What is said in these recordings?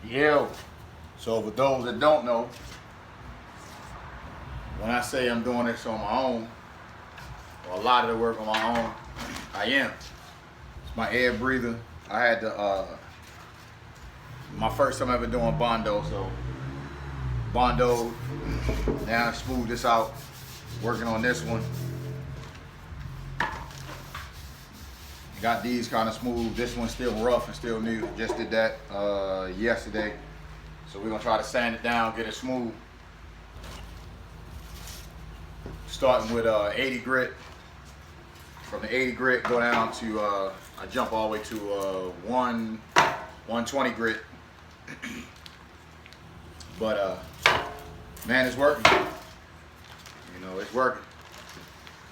Yo, so for those that don't know, when I say I'm doing this on my own, or a lot of the work on my own, I am. It's my air breather. I had to, my first time ever doing Bondo, so Bondo, now I smooth this out, working on this one. Got these kind of smooth. This one's still rough and still new. Just did that yesterday. So we're gonna try to sand it down, get it smooth. Starting with 80 grit. From the 80 grit, go down to, I jump all the way to 120 grit. But man, it's working. You know, it's working.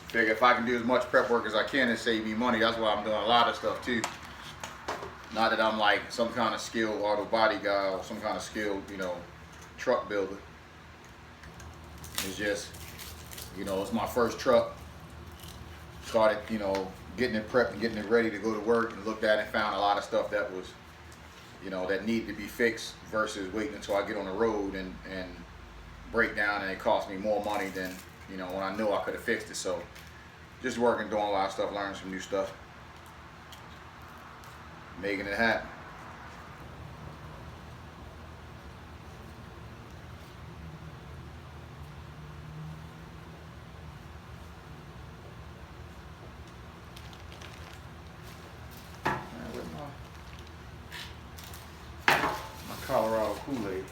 Figure if I can do as much prep work as I can and save me money, that's why I'm doing a lot of stuff too. Not that I'm like some kind of skilled auto body guy or some kind of skilled, you know, truck builder. It's just, you know, it's my first truck. Started, you know, getting it prepped and getting it ready to go to work, and looked at it and found a lot of stuff that was, you know, that needed to be fixed versus waiting until I get on the road and break down, and it cost me more money than, you know, when I knew I could have fixed it. So just working, doing a lot of stuff, learning some new stuff, making it happen. Man, where's my Colorado Kool-Aid?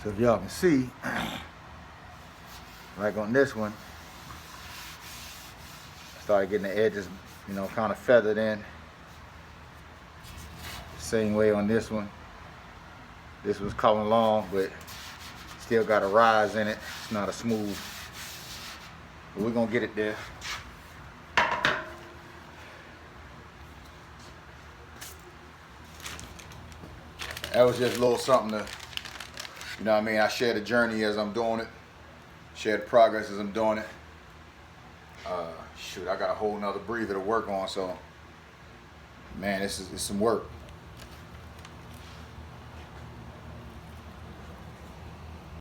So if y'all can see, like on this one, I started getting the edges, you know, kind of feathered in. Same way on this one. This was coming along, but still got a rise in it. It's not a smooth, but we're gonna get it there. That was just a little something to, you know what I mean? I share the journey as I'm doing it, share the progress as I'm doing it. Shoot, I got a whole nother breather to work on, so man, this is some work.